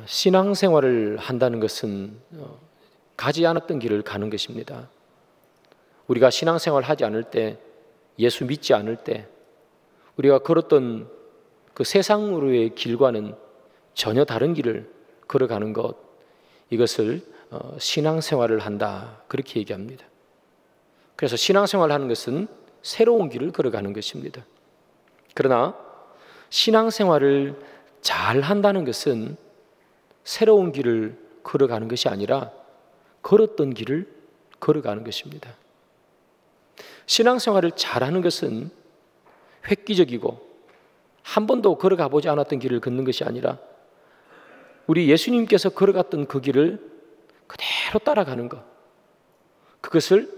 신앙생활을 한다는 것은 가지 않았던 길을 가는 것입니다. 우리가 신앙생활을 하지 않을 때, 예수 믿지 않을 때 우리가 걸었던 그 세상으로의 길과는 전혀 다른 길을 걸어가는 것, 이것을 신앙생활을 한다, 그렇게 얘기합니다. 그래서 신앙생활을 하는 것은 새로운 길을 걸어가는 것입니다. 그러나 신앙생활을 잘 한다는 것은 새로운 길을 걸어가는 것이 아니라 걸었던 길을 걸어가는 것입니다. 신앙생활을 잘하는 것은 획기적이고 한 번도 걸어가 보지 않았던 길을 걷는 것이 아니라 우리 예수님께서 걸어갔던 그 길을 그대로 따라가는 것, 그것을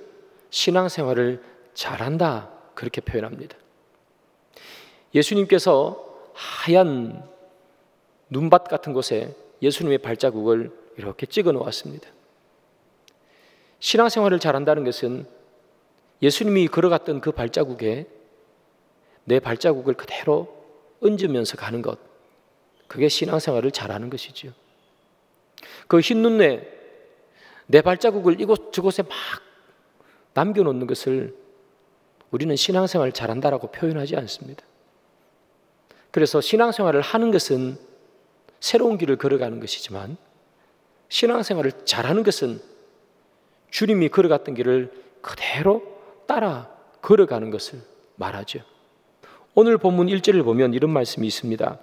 신앙생활을 잘한다, 그렇게 표현합니다. 예수님께서 하얀 눈밭 같은 곳에 예수님의 발자국을 이렇게 찍어 놓았습니다. 신앙생활을 잘한다는 것은 예수님이 걸어갔던 그 발자국에 내 발자국을 그대로 얹으면서 가는 것, 그게 신앙생활을 잘하는 것이죠. 그 흰 눈에 내 발자국을 이곳 저곳에 막 남겨놓는 것을 우리는 신앙생활을 잘한다라고 표현하지 않습니다. 그래서 신앙생활을 하는 것은 새로운 길을 걸어가는 것이지만 신앙생활을 잘하는 것은 주님이 걸어갔던 길을 그대로 따라 걸어가는 것을 말하죠. 오늘 본문 1절을 보면 이런 말씀이 있습니다.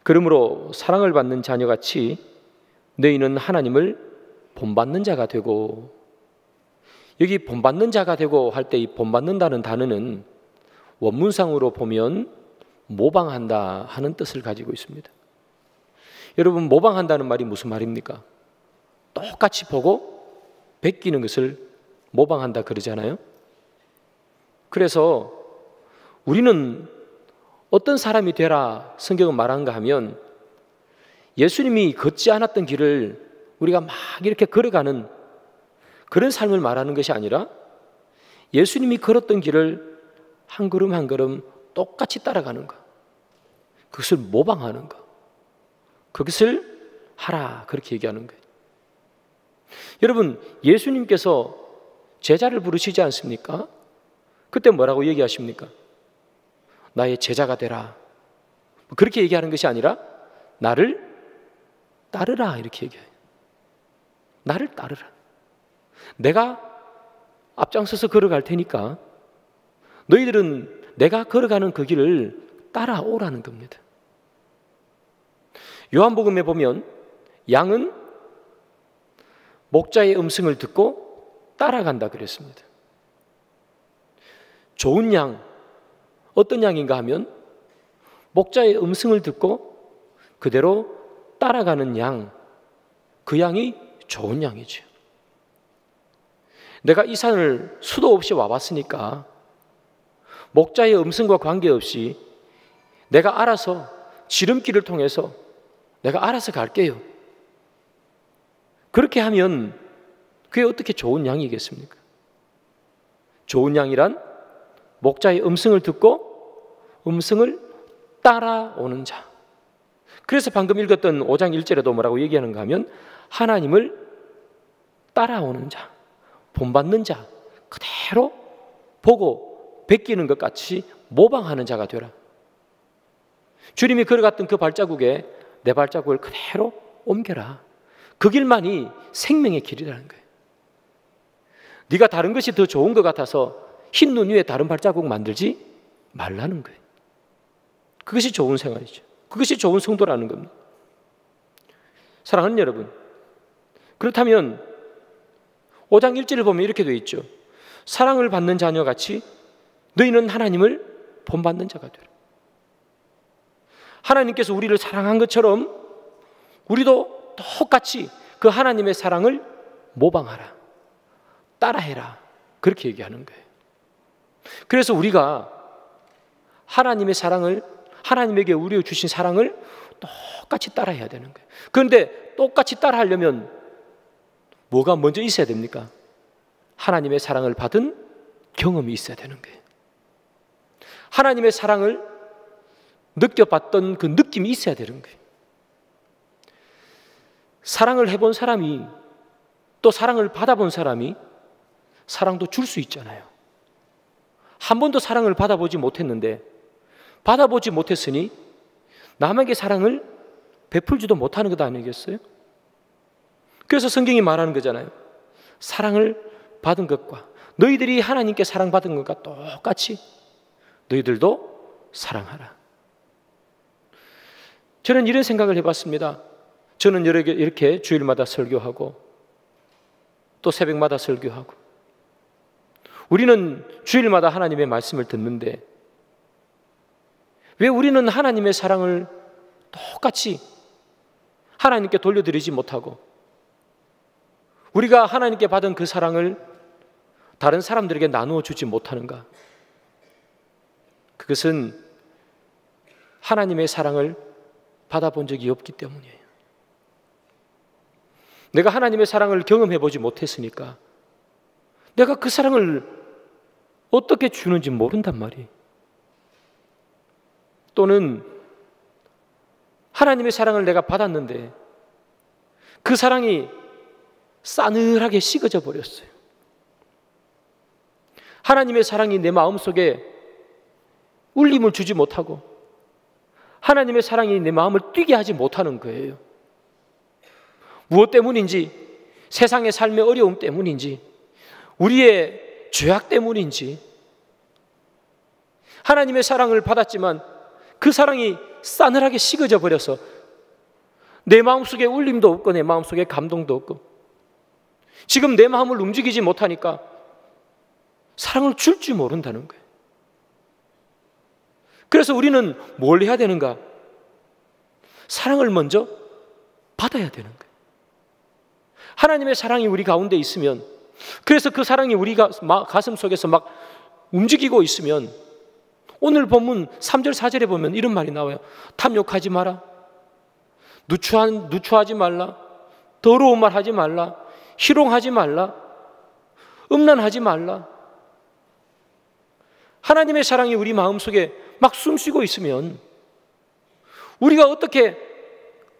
그러므로 사랑을 받는 자녀같이 너희는 하나님을 본받는 자가 되고, 여기 본받는 자가 되고 할 때 이 본받는다는 단어는 원문상으로 보면 모방한다 하는 뜻을 가지고 있습니다. 여러분, 모방한다는 말이 무슨 말입니까? 똑같이 보고 베끼는 것을 모방한다 그러잖아요. 그래서 우리는 어떤 사람이 되라 성경은 말하는가 하면 예수님이 걷지 않았던 길을 우리가 막 이렇게 걸어가는 그런 삶을 말하는 것이 아니라 예수님이 걸었던 길을 한 걸음 한 걸음 똑같이 따라가는 것, 그것을 모방하는 것, 그것을 하라, 그렇게 얘기하는 거예요. 여러분, 예수님께서 제자를 부르시지 않습니까? 그때 뭐라고 얘기하십니까? 나의 제자가 되라, 그렇게 얘기하는 것이 아니라 나를 따르라, 이렇게 얘기해요. 나를 따르라. 내가 앞장서서 걸어갈 테니까 너희들은 내가 걸어가는 그 길을 따라오라는 겁니다. 요한복음에 보면 양은 목자의 음성을 듣고 따라간다 그랬습니다. 좋은 양, 어떤 양인가 하면 목자의 음성을 듣고 그대로 따라가는 양, 그 양이 좋은 양이죠. 내가 이 산을 수도 없이 와봤으니까 목자의 음성과 관계없이 내가 알아서 지름길을 통해서 내가 알아서 갈게요. 그렇게 하면 그게 어떻게 좋은 양이겠습니까? 좋은 양이란 목자의 음성을 듣고 음성을 따라오는 자. 그래서 방금 읽었던 5장 1절에도 뭐라고 얘기하는가 하면 하나님을 따라오는 자, 본받는 자, 그대로 보고 베끼는 것 같이 모방하는 자가 되라. 주님이 걸어갔던 그 발자국에 내 발자국을 그대로 옮겨라. 그 길만이 생명의 길이라는 거예요. 네가 다른 것이 더 좋은 것 같아서 흰 눈 위에 다른 발자국 만들지 말라는 거예요. 그것이 좋은 생활이죠. 그것이 좋은 성도라는 겁니다. 사랑하는 여러분, 그렇다면 5장 1절을 보면 이렇게 되어 있죠. 사랑을 받는 자녀같이 너희는 하나님을 본받는 자가 되라. 하나님께서 우리를 사랑한 것처럼 우리도 똑같이 그 하나님의 사랑을 모방하라, 따라해라, 그렇게 얘기하는 거예요. 그래서 우리가 하나님의 사랑을, 하나님에게 우리에게 주신 사랑을 똑같이 따라해야 되는 거예요. 그런데 똑같이 따라하려면 뭐가 먼저 있어야 됩니까? 하나님의 사랑을 받은 경험이 있어야 되는 거예요. 하나님의 사랑을 느껴봤던 그 느낌이 있어야 되는 거예요. 사랑을 해본 사람이, 또 사랑을 받아본 사람이 사랑도 줄 수 있잖아요. 한 번도 사랑을 받아보지 못했는데, 받아보지 못했으니 남에게 사랑을 베풀지도 못하는 것 아니겠어요? 그래서 성경이 말하는 거잖아요. 사랑을 받은 것과, 너희들이 하나님께 사랑받은 것과 똑같이 너희들도 사랑하라. 저는 이런 생각을 해봤습니다. 저는 이렇게 주일마다 설교하고 또 새벽마다 설교하고, 우리는 주일마다 하나님의 말씀을 듣는데 왜 우리는 하나님의 사랑을 똑같이 하나님께 돌려드리지 못하고, 우리가 하나님께 받은 그 사랑을 다른 사람들에게 나누어 주지 못하는가? 그것은 하나님의 사랑을 받아본 적이 없기 때문이에요. 내가 하나님의 사랑을 경험해 보지 못했으니까 내가 그 사랑을 어떻게 주는지 모른단 말이에요. 또는 하나님의 사랑을 내가 받았는데 그 사랑이 싸늘하게 식어져 버렸어요. 하나님의 사랑이 내 마음속에 울림을 주지 못하고 하나님의 사랑이 내 마음을 뛰게 하지 못하는 거예요. 무엇 때문인지, 세상의 삶의 어려움 때문인지, 우리의 죄악 때문인지, 하나님의 사랑을 받았지만 그 사랑이 싸늘하게 식어져 버려서 내 마음속에 울림도 없고 내 마음속에 감동도 없고, 지금 내 마음을 움직이지 못하니까 사랑을 줄 줄 모른다는 거예요. 그래서 우리는 뭘 해야 되는가? 사랑을 먼저 받아야 되는 거예요. 하나님의 사랑이 우리 가운데 있으면, 그래서 그 사랑이 우리 가슴 속에서 막 움직이고 있으면, 오늘 본문 3절 4절에 보면 이런 말이 나와요. 탐욕하지 마라, 누추하지 말라, 더러운 말 하지 말라, 희롱하지 말라, 음란하지 말라. 하나님의 사랑이 우리 마음속에 막 숨쉬고 있으면 우리가 어떻게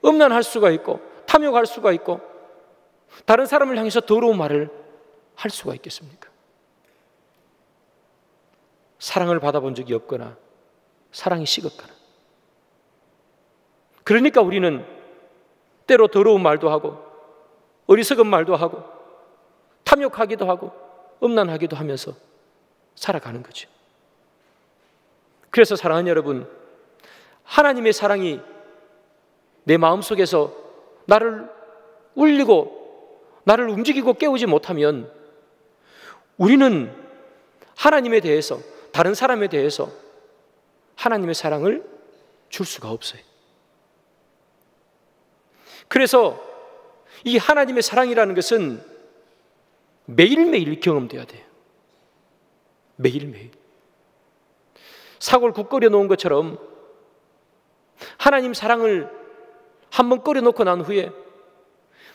음란할 수가 있고 탐욕할 수가 있고 다른 사람을 향해서 더러운 말을 할 수가 있겠습니까? 사랑을 받아본 적이 없거나 사랑이 식었거나, 그러니까 우리는 때로 더러운 말도 하고 어리석은 말도 하고 탐욕하기도 하고 음란하기도 하면서 살아가는 거죠. 그래서 사랑하는 여러분, 하나님의 사랑이 내 마음속에서 나를 울리고 나를 움직이고 깨우지 못하면 우리는 하나님에 대해서, 다른 사람에 대해서 하나님의 사랑을 줄 수가 없어요. 그래서 이 하나님의 사랑이라는 것은 매일매일 경험돼야 돼요. 매일매일. 사골 국 끓여 놓은 것처럼 하나님 사랑을 한번 끓여 놓고 난 후에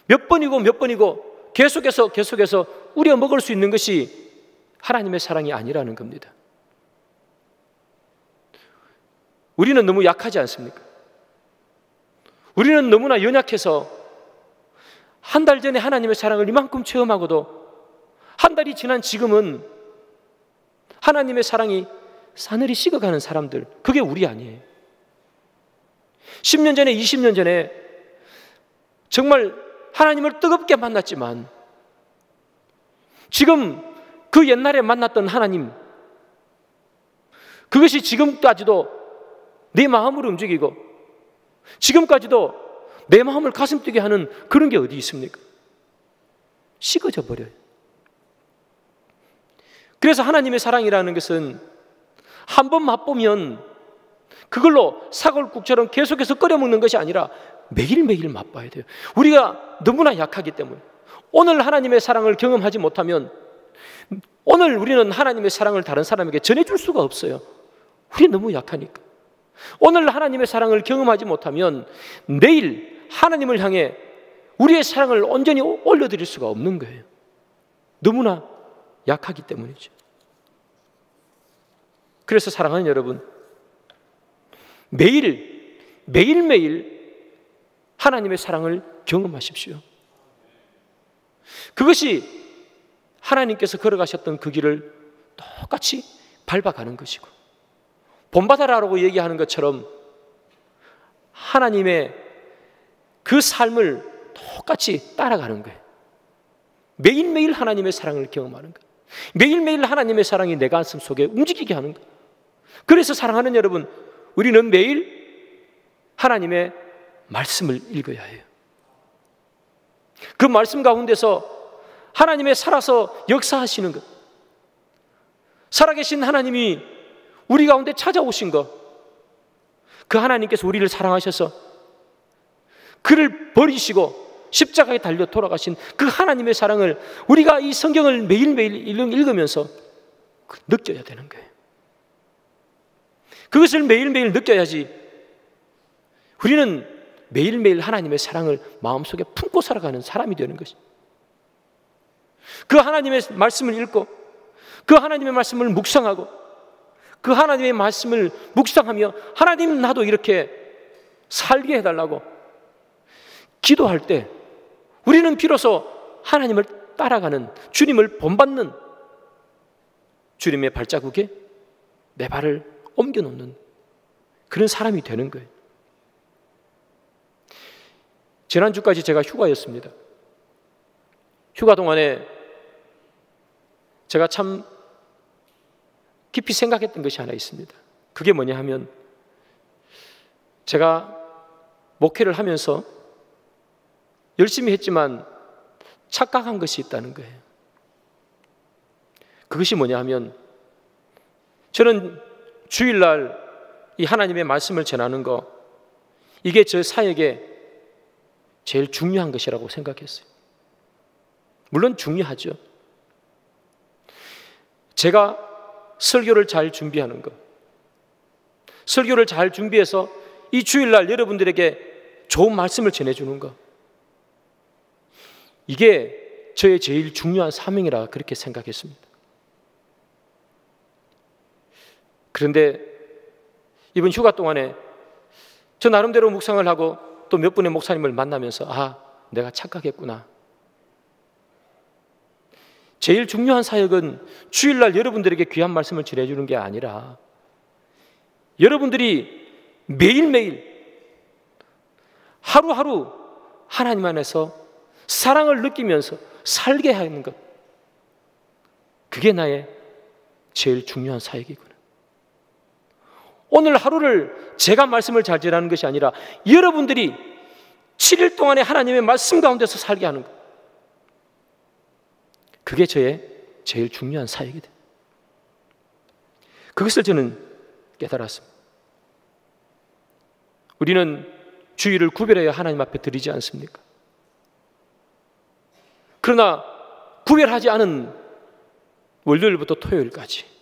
몇 번이고 계속해서 우려 먹을 수 있는 것이 하나님의 사랑이 아니라는 겁니다. 우리는 너무 약하지 않습니까? 우리는 너무나 연약해서 한 달 전에 하나님의 사랑을 이만큼 체험하고도 한 달이 지난 지금은 하나님의 사랑이 싸늘히 식어가는 사람들, 그게 우리 아니에요. 10년 전에, 20년 전에 정말 하나님을 뜨겁게 만났지만 지금 그 옛날에 만났던 하나님, 그것이 지금까지도 내 마음을 움직이고 지금까지도 내 마음을 가슴 뛰게 하는 그런 게 어디 있습니까? 식어져 버려요. 그래서 하나님의 사랑이라는 것은 한 번 맛보면 그걸로 사골국처럼 계속해서 끓여 먹는 것이 아니라 매일매일 맛봐야 돼요. 우리가 너무나 약하기 때문에 오늘 하나님의 사랑을 경험하지 못하면 오늘 우리는 하나님의 사랑을 다른 사람에게 전해줄 수가 없어요. 우리 너무 약하니까. 오늘 하나님의 사랑을 경험하지 못하면 내일 하나님을 향해 우리의 사랑을 온전히 올려드릴 수가 없는 거예요. 너무나 약하기 때문이죠. 그래서 사랑하는 여러분, 매일매일 하나님의 사랑을 경험하십시오. 그것이 하나님께서 걸어가셨던 그 길을 똑같이 밟아가는 것이고, 본받아라라고 얘기하는 것처럼 하나님의 그 삶을 똑같이 따라가는 거예요. 매일매일 하나님의 사랑을 경험하는 거예요. 매일매일 하나님의 사랑이 내 가슴 속에 움직이게 하는 거예요. 그래서 사랑하는 여러분, 우리는 매일 하나님의 말씀을 읽어야 해요. 그 말씀 가운데서 하나님의 살아서 역사하시는 것, 살아계신 하나님이 우리 가운데 찾아오신 것, 그 하나님께서 우리를 사랑하셔서 그를 버리시고 십자가에 달려 돌아가신 그 하나님의 사랑을 우리가 이 성경을 매일매일 읽으면서 느껴야 되는 거예요. 그것을 매일매일 느껴야지 우리는 매일매일 하나님의 사랑을 마음속에 품고 살아가는 사람이 되는 것입니다. 그 하나님의 말씀을 읽고 그 하나님의 말씀을 묵상하고 그 하나님의 말씀을 묵상하며 하나님 나도 이렇게 살게 해달라고 기도할 때 우리는 비로소 하나님을 따라가는, 주님을 본받는, 주님의 발자국에 내 발을 옮겨놓는 그런 사람이 되는 거예요. 지난주까지 제가 휴가였습니다. 휴가 동안에 제가 참 깊이 생각했던 것이 하나 있습니다. 그게 뭐냐 하면, 제가 목회를 하면서 열심히 했지만 착각한 것이 있다는 거예요. 그것이 뭐냐 하면, 저는 주일날 이 하나님의 말씀을 전하는 거, 이게 저 사역에 제일 중요한 것이라고 생각했어요. 물론 중요하죠. 제가 설교를 잘 준비하는 것, 설교를 잘 준비해서 이 주일날 여러분들에게 좋은 말씀을 전해주는 것, 이게 저의 제일 중요한 사명이라 그렇게 생각했습니다. 그런데 이번 휴가 동안에 저 나름대로 묵상을 하고 또 몇 분의 목사님을 만나면서, 아, 내가 착각했구나. 제일 중요한 사역은 주일날 여러분들에게 귀한 말씀을 전해주는 게 아니라 여러분들이 매일매일 하루하루 하나님 안에서 사랑을 느끼면서 살게 하는 것, 그게 나의 제일 중요한 사역이구나. 오늘 하루를 제가 말씀을 잘 전하는 것이 아니라 여러분들이 7일 동안의 하나님의 말씀 가운데서 살게 하는 것, 그게 저의 제일 중요한 사역이 돼요. 그것을 저는 깨달았습니다. 우리는 주일을 구별해야 하나님 앞에 드리지 않습니까? 그러나 구별하지 않은 월요일부터 토요일까지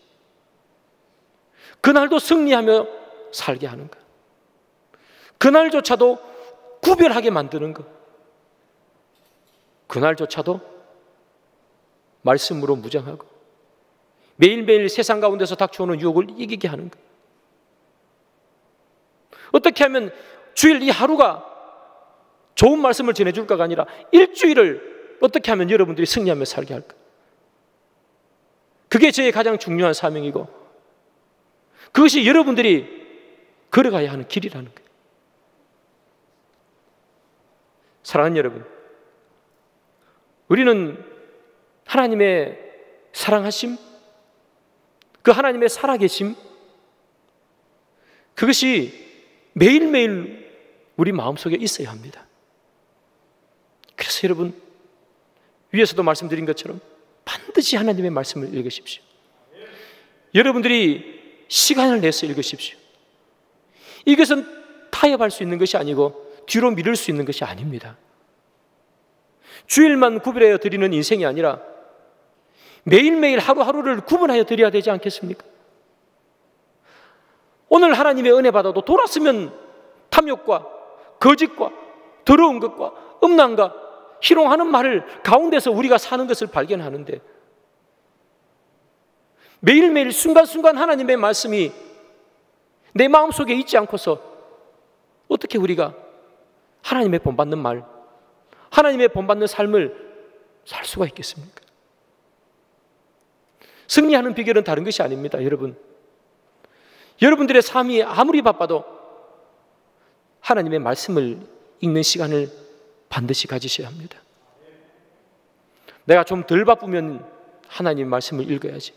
그날도 승리하며 살게 하는 것, 그날조차도 구별하게 만드는 것, 그날조차도 말씀으로 무장하고 매일매일 세상 가운데서 닥쳐오는 유혹을 이기게 하는 것. 어떻게 하면 주일 이 하루가 좋은 말씀을 전해줄까가 아니라 일주일을 어떻게 하면 여러분들이 승리하며 살게 할까? 그게 저의 가장 중요한 사명이고, 그것이 여러분들이 걸어가야 하는 길이라는 거예요. 사랑하는 여러분, 우리는 하나님의 사랑하심, 그 하나님의 살아계심, 그것이 매일매일 우리 마음속에 있어야 합니다. 그래서 여러분, 위에서도 말씀드린 것처럼 반드시 하나님의 말씀을 읽으십시오. 여러분들이 시간을 내서 읽으십시오. 이것은 타협할 수 있는 것이 아니고 뒤로 미룰 수 있는 것이 아닙니다. 주일만 구별하여 드리는 인생이 아니라 매일매일 하루하루를 구분하여 드려야 되지 않겠습니까? 오늘 하나님의 은혜 받아도 돌았으면 탐욕과 거짓과 더러운 것과 음란과 희롱하는 말을 가운데서 우리가 사는 것을 발견하는데, 매일매일 순간순간 하나님의 말씀이 내 마음속에 있지 않고서 어떻게 우리가 하나님의 본받는 말, 하나님의 본받는 삶을 살 수가 있겠습니까? 승리하는 비결은 다른 것이 아닙니다. 여러분들의 삶이 아무리 바빠도 하나님의 말씀을 읽는 시간을 반드시 가지셔야 합니다. 내가 좀 덜 바쁘면 하나님 말씀을 읽어야지.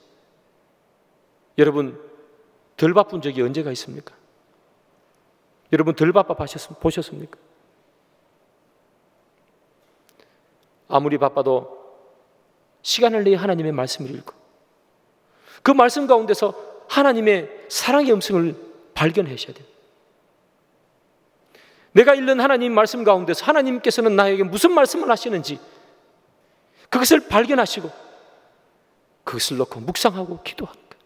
여러분, 덜 바쁜 적이 언제가 있습니까? 여러분 덜 바빠 보셨습니까? 아무리 바빠도 시간을 내어 하나님의 말씀을 읽고 그 말씀 가운데서 하나님의 사랑의 음성을 발견하셔야 돼요. 내가 읽는 하나님 말씀 가운데서 하나님께서는 나에게 무슨 말씀을 하시는지 그것을 발견하시고 그것을 놓고 묵상하고 기도하는 거예요.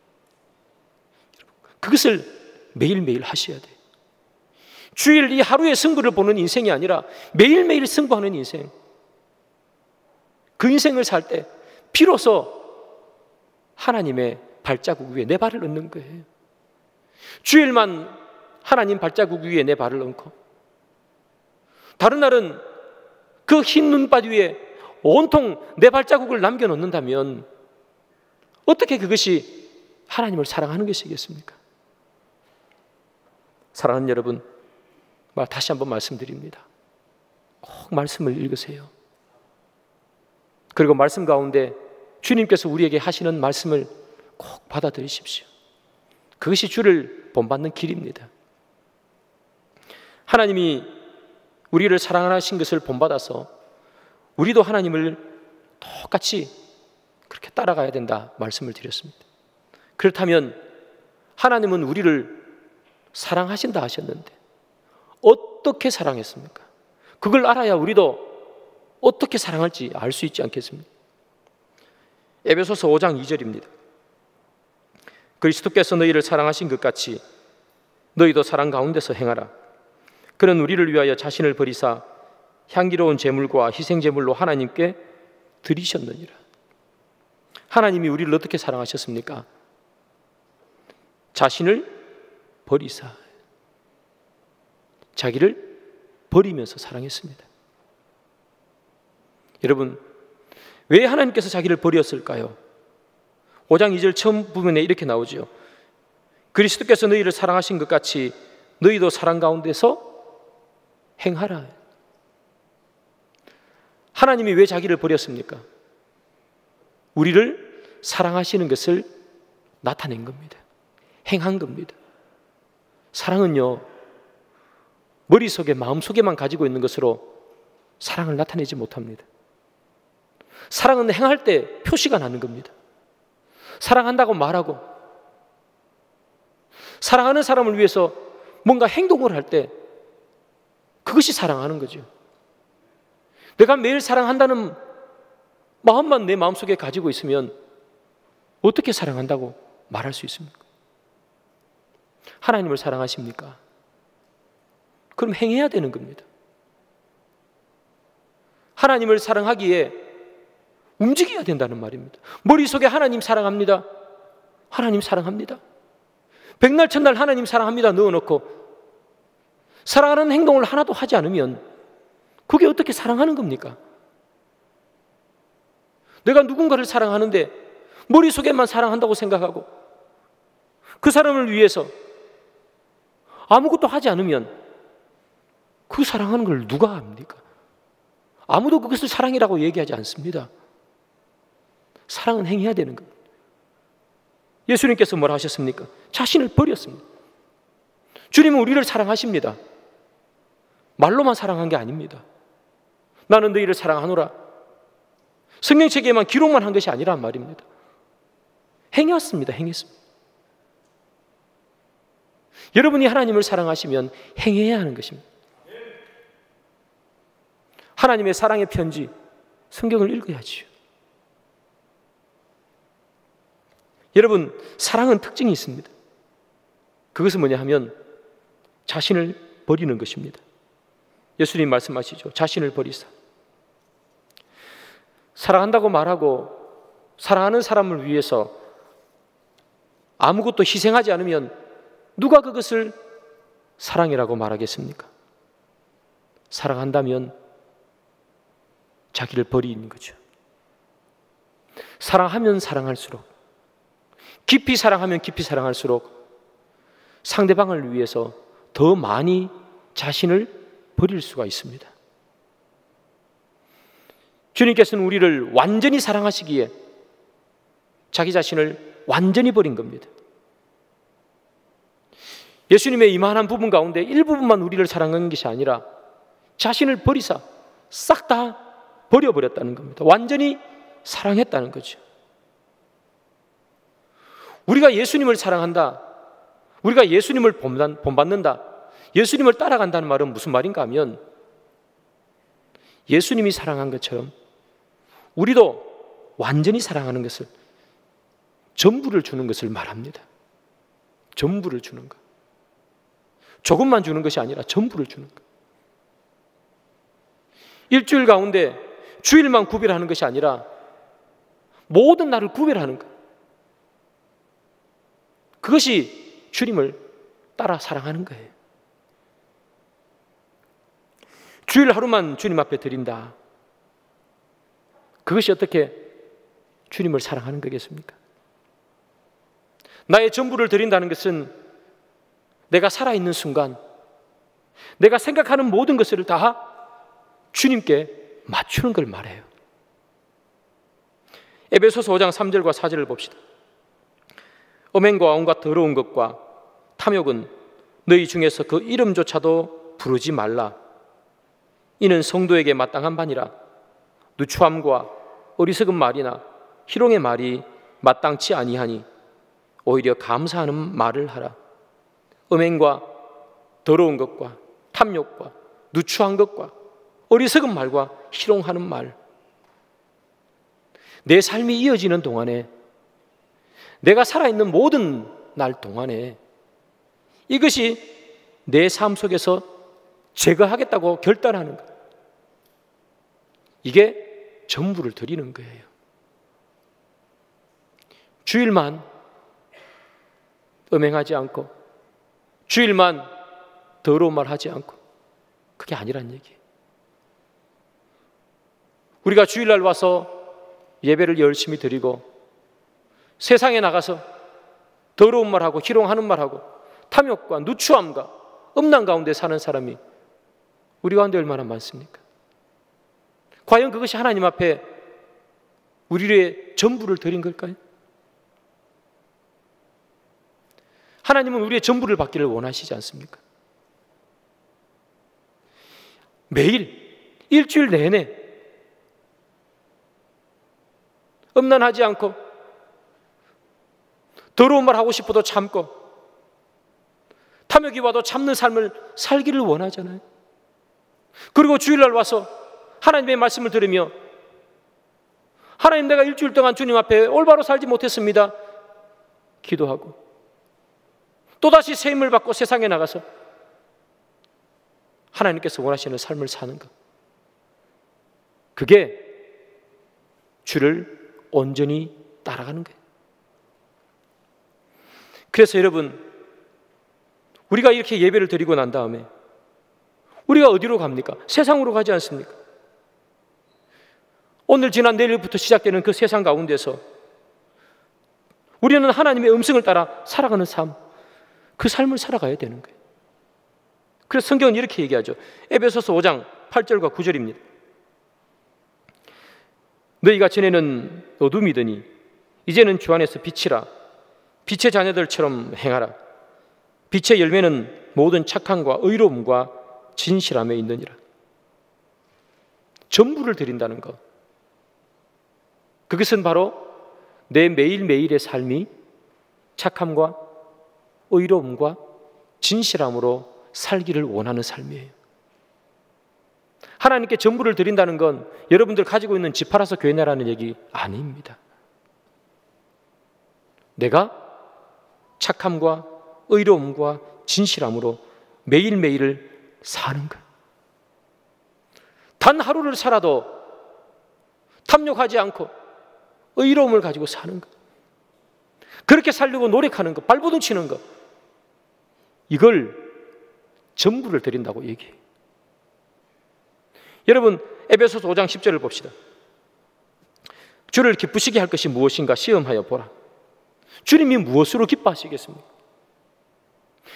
그것을 매일매일 하셔야 돼요. 주일 이 하루의 승부를 보는 인생이 아니라 매일매일 승부하는 인생, 그 인생을 살 때 비로소 하나님의 발자국 위에 내 발을 얹는 거예요. 주일만 하나님 발자국 위에 내 발을 얹고 다른 날은 그 흰 눈밭 위에 온통 내 발자국을 남겨놓는다면 어떻게 그것이 하나님을 사랑하는 것이겠습니까? 사랑하는 여러분, 다시 한번 말씀드립니다. 꼭 말씀을 읽으세요. 그리고 말씀 가운데 주님께서 우리에게 하시는 말씀을 꼭 받아들이십시오. 그것이 주를 본받는 길입니다. 하나님이 우리를 사랑하신 것을 본받아서 우리도 하나님을 똑같이 그렇게 따라가야 된다 말씀을 드렸습니다. 그렇다면 하나님은 우리를 사랑하신다 하셨는데 어떻게 사랑했습니까? 그걸 알아야 우리도 어떻게 사랑할지 알 수 있지 않겠습니까? 에베소서 5장 2절입니다. 그리스도께서 너희를 사랑하신 것 같이 너희도 사랑 가운데서 행하라. 그는 우리를 위하여 자신을 버리사 향기로운 제물과 희생제물로 하나님께 드리셨느니라. 하나님이 우리를 어떻게 사랑하셨습니까? 자신을 버리사, 자기를 버리면서 사랑했습니다. 여러분, 왜 하나님께서 자기를 버렸을까요? 5장 2절 처음 부분에 이렇게 나오죠. 그리스도께서 너희를 사랑하신 것 같이 너희도 사랑 가운데서 행하라. 하나님이 왜 자기를 버렸습니까? 우리를 사랑하시는 것을 나타낸 겁니다. 행한 겁니다. 사랑은요, 머릿속에 마음속에만 가지고 있는 것으로 사랑을 나타내지 못합니다. 사랑은 행할 때 표시가 나는 겁니다. 사랑한다고 말하고 사랑하는 사람을 위해서 뭔가 행동을 할 때 그것이 사랑하는 거죠. 내가 매일 사랑한다는 마음만 내 마음속에 가지고 있으면 어떻게 사랑한다고 말할 수 있습니까? 하나님을 사랑하십니까? 그럼 행해야 되는 겁니다. 하나님을 사랑하기에 움직여야 된다는 말입니다. 머릿속에 하나님 사랑합니다, 하나님 사랑합니다, 백날 첫날 하나님 사랑합니다 넣어놓고 사랑하는 행동을 하나도 하지 않으면 그게 어떻게 사랑하는 겁니까? 내가 누군가를 사랑하는데 머릿속에만 사랑한다고 생각하고 그 사람을 위해서 아무것도 하지 않으면 그 사랑하는 걸 누가 압니까? 아무도 그것을 사랑이라고 얘기하지 않습니다. 사랑은 행해야 되는 겁니다. 예수님께서 뭐라 하셨습니까? 자신을 버렸습니다. 주님은 우리를 사랑하십니다. 말로만 사랑한 게 아닙니다. 나는 너희를 사랑하노라. 성경책에만 기록만 한 것이 아니란 말입니다. 행했습니다. 행했습니다. 여러분이 하나님을 사랑하시면 행해야 하는 것입니다. 하나님의 사랑의 편지, 성경을 읽어야지요. 여러분, 사랑은 특징이 있습니다. 그것은 뭐냐 하면 자신을 버리는 것입니다. 예수님 말씀하시죠. 자신을 버리사. 사랑한다고 말하고 사랑하는 사람을 위해서 아무것도 희생하지 않으면 누가 그것을 사랑이라고 말하겠습니까? 사랑한다면 자기를 버리는 거죠. 사랑하면 사랑할수록, 깊이 사랑하면 깊이 사랑할수록 상대방을 위해서 더 많이 자신을 버릴 수가 있습니다. 주님께서는 우리를 완전히 사랑하시기에 자기 자신을 완전히 버린 겁니다. 예수님의 이만한 부분 가운데 일부분만 우리를 사랑하는 것이 아니라 자신을 버리사 싹 다 버려버렸다는 겁니다. 완전히 사랑했다는 거죠. 우리가 예수님을 사랑한다, 우리가 예수님을 본받는다, 예수님을 따라간다는 말은 무슨 말인가 하면 예수님이 사랑한 것처럼 우리도 완전히 사랑하는 것을, 전부를 주는 것을 말합니다. 전부를 주는 것. 조금만 주는 것이 아니라 전부를 주는 것. 일주일 가운데 주일만 구별하는 것이 아니라 모든 날을 구별하는 것. 그것이 주님을 따라 사랑하는 거예요. 주일 하루만 주님 앞에 드린다. 그것이 어떻게 주님을 사랑하는 거겠습니까? 나의 전부를 드린다는 것은 내가 살아있는 순간 내가 생각하는 모든 것을 다 주님께 맞추는 걸 말해요. 에베소서 5장 3절과 4절을 봅시다. 음행과 온갖 더러운 것과 탐욕은 너희 중에서 그 이름조차도 부르지 말라. 이는 성도에게 마땅한 바니라. 누추함과 어리석은 말이나 희롱의 말이 마땅치 아니하니 오히려 감사하는 말을 하라. 음행과 더러운 것과 탐욕과 누추한 것과 어리석은 말과 희롱하는 말, 내 삶이 이어지는 동안에, 내가 살아있는 모든 날 동안에 이것이 내 삶 속에서 제거하겠다고 결단하는 것, 이게 전부를 드리는 거예요. 주일만 음행하지 않고, 주일만 더러운 말 하지 않고, 그게 아니란 얘기예요. 우리가 주일날 와서 예배를 열심히 드리고 세상에 나가서 더러운 말하고 희롱하는 말하고 탐욕과 누추함과 음란 가운데 사는 사람이 우리 가운데 얼마나 많습니까? 과연 그것이 하나님 앞에 우리의 전부를 드린 걸까요? 하나님은 우리의 전부를 받기를 원하시지 않습니까? 매일, 일주일 내내 음란하지 않고 더러운 말 하고 싶어도 참고 탐욕이 와도 참는 삶을 살기를 원하잖아요. 그리고 주일날 와서 하나님의 말씀을 들으며 하나님, 내가 일주일 동안 주님 앞에 올바로 살지 못했습니다 기도하고 또다시 세임을 받고 세상에 나가서 하나님께서 원하시는 삶을 사는 것, 그게 주를 온전히 따라가는 거예요. 그래서 여러분, 우리가 이렇게 예배를 드리고 난 다음에 우리가 어디로 갑니까? 세상으로 가지 않습니까? 오늘 지난 내일부터 시작되는 그 세상 가운데서 우리는 하나님의 음성을 따라 살아가는 삶, 그 삶을 살아가야 되는 거예요. 그래서 성경은 이렇게 얘기하죠. 에베소서 5장 8절과 9절입니다. 너희가 전에는 어둠이더니 이제는 주 안에서 빛이라. 빛의 자녀들처럼 행하라. 빛의 열매는 모든 착함과 의로움과 진실함에 있느니라. 전부를 드린다는 것, 그것은 바로 내 매일매일의 삶이 착함과 의로움과 진실함으로 살기를 원하는 삶이에요. 하나님께 전부를 드린다는 건 여러분들 가지고 있는 집 팔아서 교회 내라는 얘기 아닙니다. 내가 착함과 의로움과 진실함으로 매일매일을 사는 것. 단 하루를 살아도 탐욕하지 않고 의로움을 가지고 사는 것. 그렇게 살려고 노력하는 것, 발버둥 치는 것. 이걸 전부를 드린다고 얘기해요. 여러분, 에베소서 5장 10절을 봅시다. 주를 기쁘시게 할 것이 무엇인가 시험하여 보라. 주님이 무엇으로 기뻐하시겠습니까?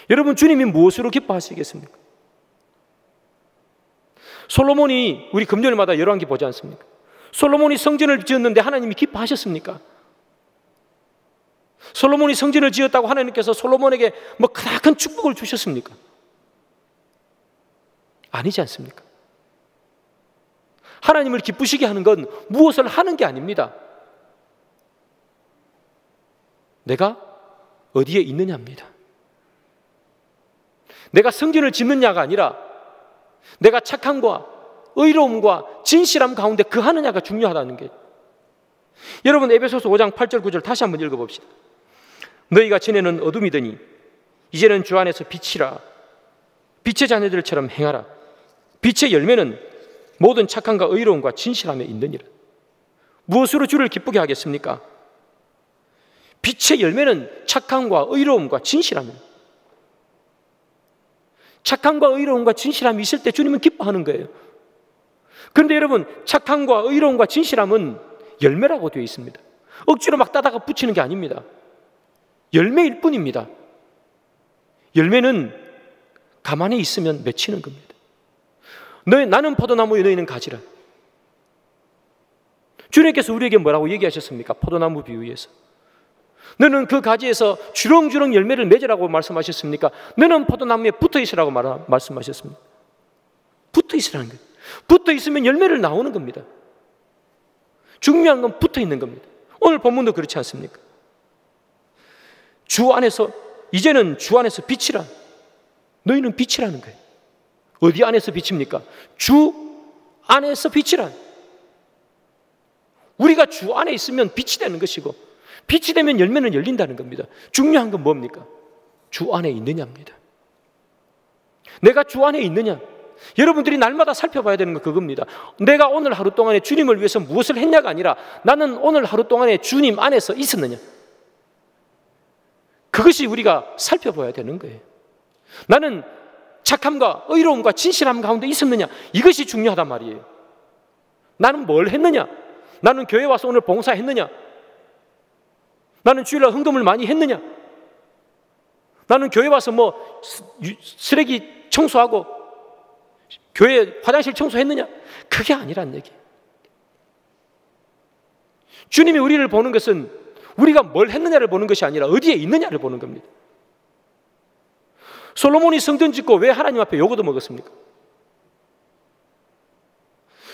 여러분, 주님이 무엇으로 기뻐하시겠습니까? 솔로몬이, 우리 금요일마다 열왕기 보지 않습니까? 솔로몬이 성전을 지었는데 하나님이 기뻐하셨습니까? 솔로몬이 성전을 지었다고 하나님께서 솔로몬에게 뭐 크나큰 축복을 주셨습니까? 아니지 않습니까? 하나님을 기쁘시게 하는 건 무엇을 하는 게 아닙니다. 내가 어디에 있느냐입니다. 내가 성전을 짓느냐가 아니라 내가 착함과 의로움과 진실함 가운데 거하느냐가 중요하다는 게. 여러분, 에베소서 5장 8절 9절 다시 한번 읽어봅시다. 너희가 전에는 어둠이더니 이제는 주 안에서 빛이라. 빛의 자녀들처럼 행하라. 빛의 열매는 모든 착함과 의로움과 진실함에 있느니라. 무엇으로 주를 기쁘게 하겠습니까? 빛의 열매는 착함과 의로움과 진실함입니다. 착함과 의로움과 진실함이 있을 때 주님은 기뻐하는 거예요. 그런데 여러분, 착함과 의로움과 진실함은 열매라고 되어 있습니다. 억지로 막 따다가 붙이는 게 아닙니다. 열매일 뿐입니다. 열매는 가만히 있으면 맺히는 겁니다. 나는 포도나무에 너희는 가지라. 주님께서 우리에게 뭐라고 얘기하셨습니까? 포도나무 비유에서 너는 그 가지에서 주렁주렁 열매를 맺으라고 말씀하셨습니까? 너는 포도나무에 붙어 있으라고 말씀하셨습니다. 붙어 있으라는 거예요. 붙어 있으면 열매를 나오는 겁니다. 중요한 건 붙어 있는 겁니다. 오늘 본문도 그렇지 않습니까? 주 안에서, 이제는 주 안에서 빛이라. 너희는 빛이라는 거예요. 어디 안에서 빛입니까? 주 안에서 빛이라. 우리가 주 안에 있으면 빛이 되는 것이고, 빛이 되면 열매는 열린다는 겁니다. 중요한 건 뭡니까? 주 안에 있느냐입니다. 내가 주 안에 있느냐? 여러분들이 날마다 살펴봐야 되는 건 그겁니다. 내가 오늘 하루 동안에 주님을 위해서 무엇을 했냐가 아니라 나는 오늘 하루 동안에 주님 안에서 있었느냐? 그것이 우리가 살펴봐야 되는 거예요. 나는 착함과 의로움과 진실함 가운데 있었느냐? 이것이 중요하단 말이에요. 나는 뭘 했느냐? 나는 교회 와서 오늘 봉사했느냐? 나는 주일날 헌금을 많이 했느냐? 나는 교회 와서 뭐 쓰레기 청소하고 교회 화장실 청소했느냐? 그게 아니란 얘기예요. 주님이 우리를 보는 것은 우리가 뭘 했느냐를 보는 것이 아니라 어디에 있느냐를 보는 겁니다. 솔로몬이 성전 짓고 왜 하나님 앞에 요구도 먹었습니까?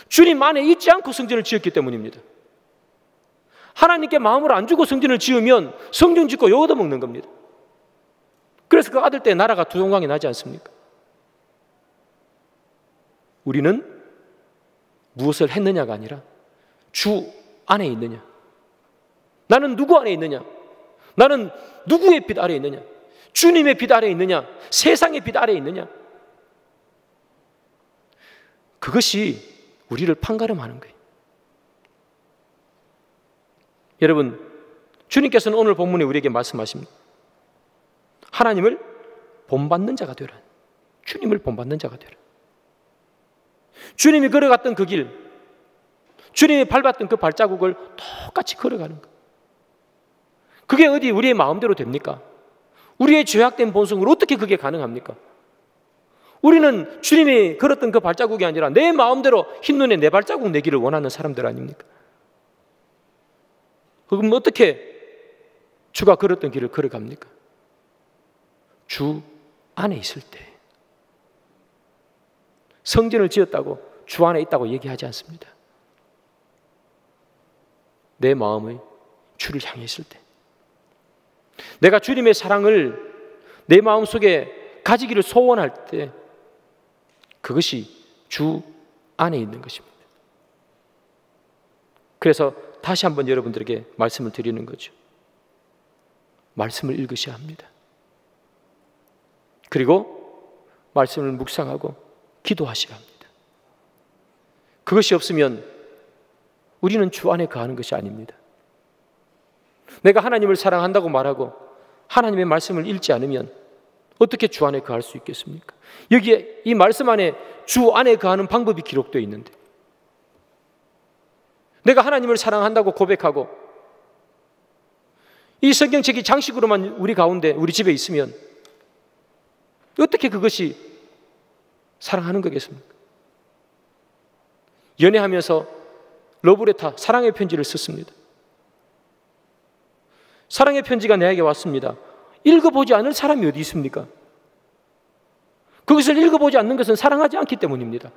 주님 안에 있지 않고 성전을 지었기 때문입니다. 하나님께 마음을 안 주고 성전을 지으면 성전 짓고 요구도 먹는 겁니다. 그래서 그 아들 때 나라가 두 종강이 나지 않습니까? 우리는 무엇을 했느냐가 아니라 주 안에 있느냐. 나는 누구 안에 있느냐? 나는 누구의 빛 아래에 있느냐? 주님의 빛 아래에 있느냐? 세상의 빛 아래에 있느냐? 그것이 우리를 판가름하는 거예요. 여러분, 주님께서는 오늘 본문에 우리에게 말씀하십니다. 하나님을 본받는 자가 되라. 주님을 본받는 자가 되라. 주님이 걸어갔던 그 길, 주님이 밟았던 그 발자국을 똑같이 걸어가는 것. 그게 어디 우리의 마음대로 됩니까? 우리의 죄악된 본성으로 어떻게 그게 가능합니까? 우리는 주님이 걸었던 그 발자국이 아니라 내 마음대로 흰눈에 내 발자국 내기를 원하는 사람들 아닙니까? 그럼 어떻게 주가 걸었던 길을 걸어갑니까? 주 안에 있을 때. 성전을 지었다고 주 안에 있다고 얘기하지 않습니다. 내 마음의 주를 향해 있을 때, 내가 주님의 사랑을 내 마음속에 가지기를 소원할 때, 그것이 주 안에 있는 것입니다. 그래서 다시 한번 여러분들에게 말씀을 드리는 거죠. 말씀을 읽으셔야 합니다. 그리고 말씀을 묵상하고 기도하셔야 합니다. 그것이 없으면 우리는 주 안에 거하는 것이 아닙니다. 내가 하나님을 사랑한다고 말하고 하나님의 말씀을 읽지 않으면 어떻게 주 안에 거할 수 있겠습니까? 여기에 이 말씀 안에 주 안에 거하는 방법이 기록되어 있는데, 내가 하나님을 사랑한다고 고백하고 이 성경책이 장식으로만 우리 가운데, 우리 집에 있으면 어떻게 그것이 사랑하는 거겠습니까? 연애하면서 러브레터, 사랑의 편지를 썼습니다. 사랑의 편지가 내게 왔습니다. 읽어보지 않을 사람이 어디 있습니까? 그것을 읽어보지 않는 것은 사랑하지 않기 때문입니다.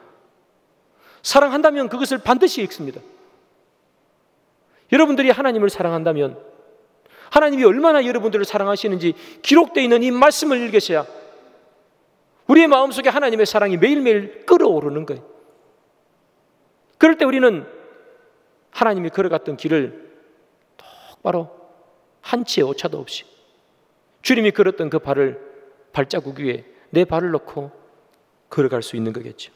사랑한다면 그것을 반드시 읽습니다. 여러분들이 하나님을 사랑한다면 하나님이 얼마나 여러분들을 사랑하시는지 기록되어 있는 이 말씀을 읽으셔야 우리의 마음속에 하나님의 사랑이 매일매일 끓어오르는 거예요. 그럴 때 우리는 하나님이 걸어갔던 길을 똑바로 한치의 오차도 없이 주님이 걸었던 그 발자국 위에 내 발을 넣고 걸어갈 수 있는 거겠죠.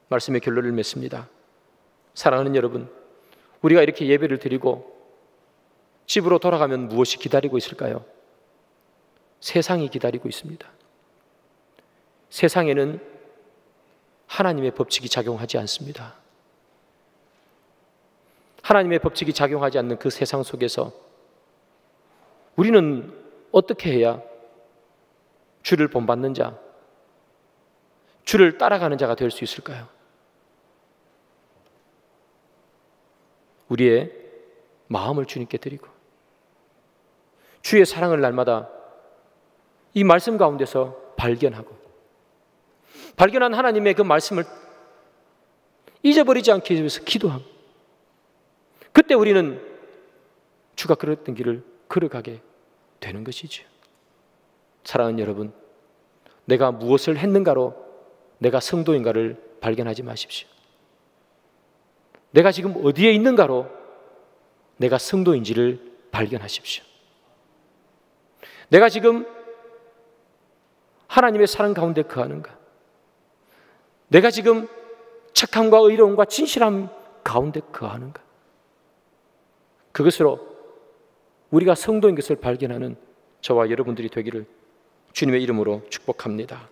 말씀의 결론을 맺습니다. 사랑하는 여러분, 우리가 이렇게 예배를 드리고 집으로 돌아가면 무엇이 기다리고 있을까요? 세상이 기다리고 있습니다. 세상에는 하나님의 법칙이 작용하지 않습니다. 하나님의 법칙이 작용하지 않는 그 세상 속에서 우리는 어떻게 해야 주를 본받는 자, 주를 따라가는 자가 될 수 있을까요? 우리의 마음을 주님께 드리고 주의 사랑을 날마다 이 말씀 가운데서 발견한 하나님의 그 말씀을 잊어버리지 않기 위해서 기도합니다. 그때 우리는 주가 걸었던 길을 걸어가게 되는 것이죠. 사랑하는 여러분, 내가 무엇을 했는가로 내가 성도인가를 발견하지 마십시오. 내가 지금 어디에 있는가로 내가 성도인지를 발견하십시오. 내가 지금 하나님의 사랑 가운데 거하는가? 내가 지금 착함과 의로움과 진실함 가운데 거하는가? 그것으로 우리가 성도인 것을 발견하는 저와 여러분들이 되기를 주님의 이름으로 축복합니다.